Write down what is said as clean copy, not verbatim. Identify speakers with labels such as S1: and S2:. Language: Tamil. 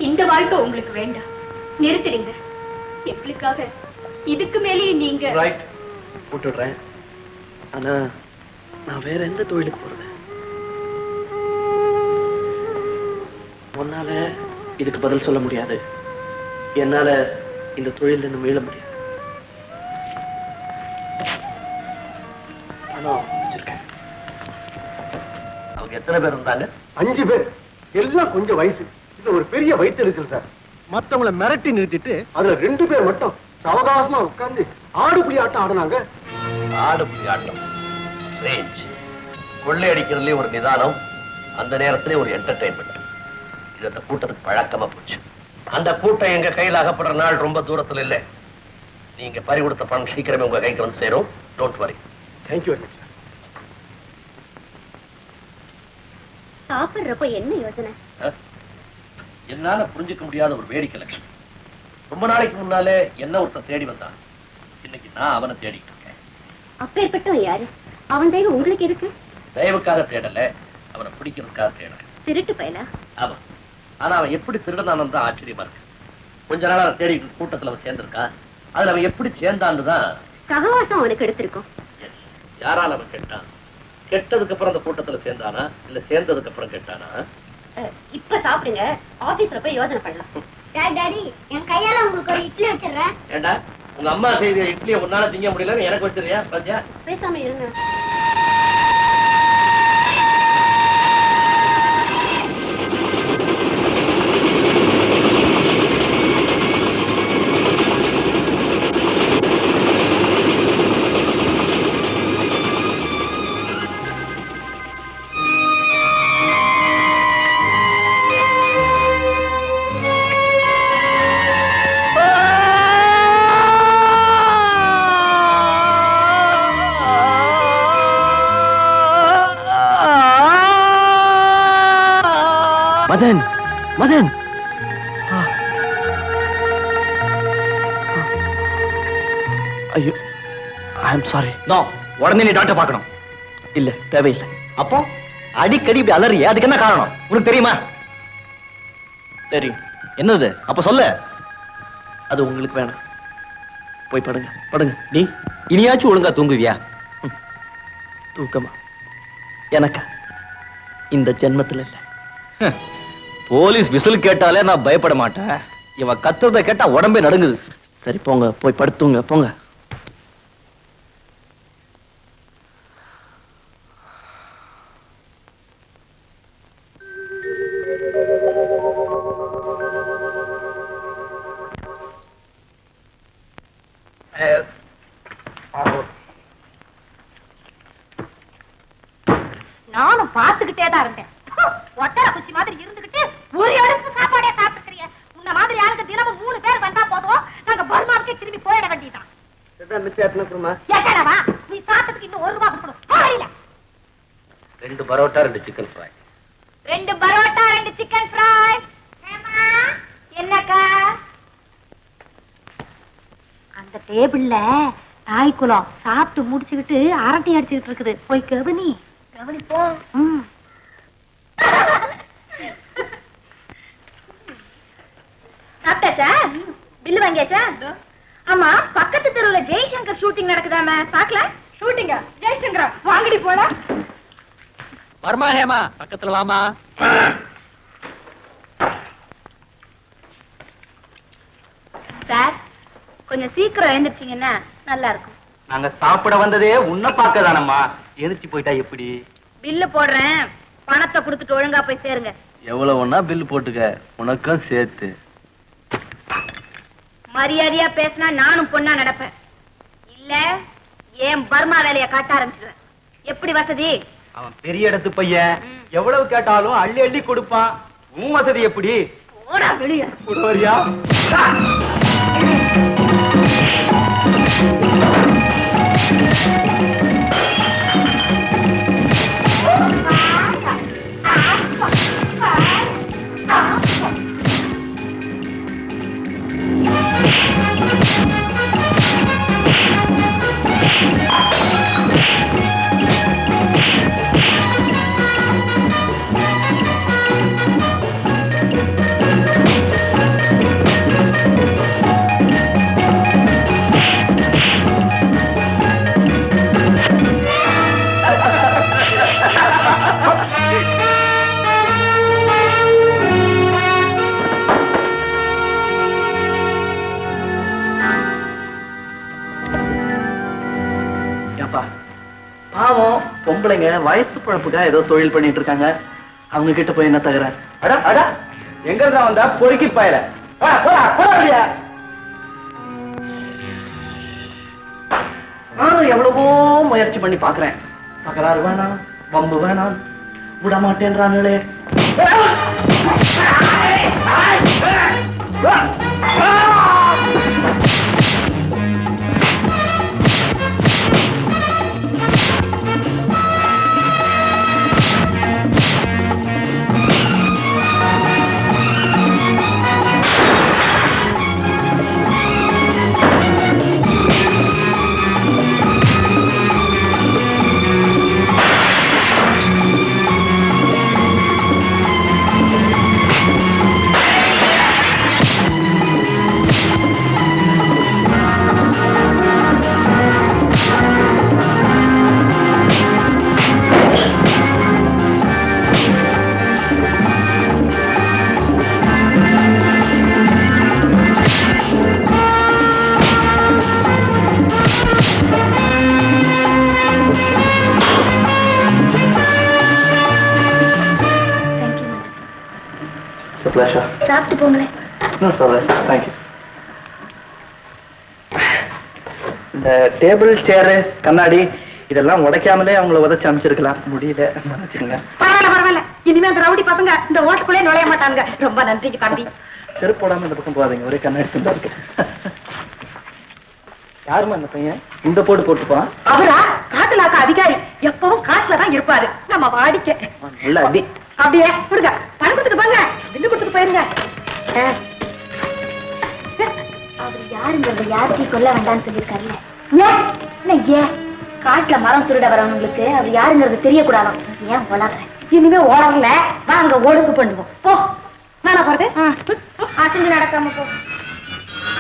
S1: இந்த வாழ்க்கை உங்களுக்கு வேண்டாம், நிறுத்திடுங்க. எங்களுக்காக இதுக்கு மேலேயே நீங்க
S2: விட்டுடுறேன். ஆனா நான் வேற எந்த தொழிலுக்கு போறது? உன்னால இதுக்கு பதில் சொல்ல முடியாது, என்னால இந்த தொழில இருந்து மீள முடியாது. வச்சிருக்கேன்.
S3: அவங்க எத்தனை பேர் இருந்தாங்க?
S4: 5 பேர். எல்லாம் கொஞ்சம் வயசு. இது ஒரு பெரிய வைத்திருச்சல் சார். மத்தவங்களை மிரட்டி நிறுத்திட்டு அதுல 2 பேர் மட்டும் அவகாசமா உட்கார்ந்து ஆடுபுலி ஆட்டம் ஆடினாங்க.
S3: ஆடுபுலி ஆட்டம் கொள்ளையடிக்கிறதுலயே ஒரு நிதானம், அந்த நேரத்திலே ஒரு என்டர்டைன்மெண்ட். இது அந்த கூட்டத்துக்கு பழக்கமா போச்சு. அந்த கூட்டம் எங்க கையில் அகப்படுற நாள் ரொம்ப தூரத்தில் இல்லை. நீங்க பறி கொடுத்த பணம் சீக்கிரமே உங்க கைக்கு வந்து சேரும். Don't worry.
S4: Thank you very much sir.
S1: சாப்பிடுறப்ப என்ன யோசனை?
S3: என்னால புரிஞ்சுக்க முடியாத ஒரு வேடிக்கை லட்சம். ரொம்ப நாளைக்கு முன்னாலே என்ன ஒருத்தன் தேடி வந்தான். இன்னைக்கு நான் அவனை தேடிட்டு இருக்கேன்.
S1: அப்பேற்பட்டவன் யாரு? அவன் தயவு உங்களுக்கு இருக்கு?
S3: தயவுக்காக தேடல, அவனை பிடிக்கிறதுக்காக தேடல.
S1: திருட்டு பயலா?
S3: ஆமா. ஆனா அவன் எப்படி திருடனானு தான் ஆச்சரியமா இருக்கு. கொஞ்ச நாளா தேடி கூட்டத்துல அவன் சேர்ந்திருக்கான். அதுல அவன் எப்படி சேர்ந்தான்னு தான்
S1: சகவாசம் அவனுக்கு எடுத்திருக்கும்.
S3: யாரால அவன் கெட்டான்? கெட்டதுக்கு அப்புறம் அந்த கூட்டத்துல சேர்ந்தானா இல்ல சேர்ந்ததுக்கு அப்புறம் கெட்டானா?
S1: இப்ப சாப்பிடுங்க, ஆபீஸ்ல போய் யோசனை பண்ணலாம். டாடி, என் கையால உங்களுக்கு ஒரு இட்லி வச்சிடுறேன்.
S3: ஏண்டா, உங்க அம்மா செய்த இட்லியை உன்னால திங்க முடியலன்னு எனக்கு வச்சிருக்கியா? பாத்தியா?
S1: பேசாம இருங்க.
S2: மதன், மதன், ஐயோ, ஐ எம் சாரி.
S5: நோ, உடனே நீ டாக்டர் பார்க்கணும்.
S2: இல்ல, தேவையில்லை.
S5: அப்போ அடிக்கடி இப்படி அலறிய, அதுக்கு என்ன காரணம் உனக்கு தெரியுமா?
S2: தெரியும்.
S5: என்னது? அப்ப சொல்ல.
S2: அது உங்களுக்கு வேணாம். போய் படுங்க, படுங்க.
S5: நீ இனியாச்சும் ஒழுங்கா தூங்குவியா?
S2: தூக்கமா? எனக்கு இந்த ஜென்மத்தில் இல்ல.
S5: போலீஸ் விசில் கேட்டாலே நான் பயப்பட மாட்டேன். இவ கத்துறத கேட்டா உடம்பே நடுங்குது.
S2: சரி போங்க, போய் படுத்துங்க, போங்க.
S1: நானும் பார்த்துக்கிட்டே தான் இருந்தேன். ஒட்டர குச்சி மாதிரி இருந்துகிட்டு ஒரு அடுப்பு சாப்பாடே சாப்பிட்டுக்கிறிய. உன்ன மாதிரி யாருக்கு தினமும் 3 பேர் வந்தா போதும், நாங்க பர்மாவுக்கே திரும்பி போயிட வேண்டியதான். நீ சாப்பிட்டதுக்கு இன்னும் 1 ரூபாய் கொடுக்கணும்.
S3: 2 parotta 2 chicken fry.
S1: 2 parotta 2 chicken fry. என்னக்கா? அந்த டேபிள்ல தாய்க்குளம் சாப்பிட்டு முடிச்சுக்கிட்டு அரட்டை அடிச்சுக்கிட்டு இருக்குது. போய் கவனி. கவனிப்போ. சாப்பிட்டாச்சா? பில்லு வாங்கியாச்சா? ஆமா, பக்கத்து தெருவுல ஜெய்சங்கர் ஷூட்டிங் நடக்குதாமே, பாக்கல? ஷூட்டிங்கா? ஜெய்சங்கரா? வாங்கடி போலாம்.
S5: வர்மா ஹேமா, பக்கத்துல வாமா.
S1: சார், கொஞ்சம் சீக்கிரம் எழுந்திருச்சீங்கன்னா நல்லா இருக்கும்.
S5: நாங்க சாப்பிட வந்ததே உன்னை பார்க்க தானம்மா. எழுச்சி போயிட்டா எப்படி?
S1: பில்லு போடுறேன், பணத்தை கொடுத்துட்டு ஒழுங்கா போய் சேருங்க.
S2: எவ்வளவு ஒண்ணா பில் போட்டுக்க, உனக்கும் சேர்த்து.
S1: மரியாதையா பேசினா நானும் பொண்ணா நடப்பேன். இல்ல ஏன் பர்மா வேலைய காட்ட ஆரம்பிச்சிடுவேன். எப்படி வசதி?
S5: அவன் பெரிய இடத்து பையன், எவ்வளவு கேட்டாலும் அள்ளி அள்ளி கொடுப்பான். உன் வசதி எப்படி?
S1: போடா வெளிய.
S5: கொடுவரியா?
S2: பாவம் பொம்பளைங்க வயசு பழப்புக்கா ஏதோ தொழில் பண்ணிட்டு இருக்காங்க. அவங்க கிட்ட போய் என்ன தகராறு? அடா அடா எங்க தான் வந்தா பொறுக்கி பாயல. நானும் எவ்வளவோ முயற்சி பண்ணி பாக்குறேன். தகராறு வேணாம், வம்பு வேணாம், விட மாட்டேன்றாங்களே.
S1: சாப்பிட்டு போங்களேன்.
S2: இந்த டேபிள் சேரு கண்ணாடி இதெல்லாம் உடைக்காமலே அவங்கள உதச்சு அமைச்சிருக்கலாம். முடியல.
S1: பரவாயில்ல பரவாயில்ல. இனிமே அந்த ரவுடி பசங்க இந்த ஓட்டுக்குள்ளே நுழைய மாட்டாங்க. ரொம்ப நன்றிக்கு தம்பி.
S2: செருப்பு போடாம இந்த பக்கம் போகாதீங்க. ஒரே கண்ணாடி தான் இருக்கு. யாருமா அந்த பையன் இந்த போட்டு போட்டுப்பான்?
S1: அவரா காட்டுலாக்க அதிகாரி. எப்பவும் காட்டுலதான் இருப்பாரு. நம்ம வாடிக்கை
S2: நல்ல அடி.
S1: அப்படியே கொடுங்க. பணம் கொடுத்துட்டு போங்க. பில்லு கொடுத்துட்டு போயிருங்க. அவர் யாருங்கிறத யாருக்கும் சொல்ல வேண்டாம்னு சொல்லியிருக்காருல்ல. ஏன் காட்டுல மரம் திருட வரவங்களுக்கு அவர் யாருங்கிறது தெரியக்கூடாது. ஏன் ஓடாத? இனிமே ஓடல. வாங்க ஒழுங்கு பண்ணுவோம். போ. நானா போறது? அசைஞ்சு நடக்காம போ.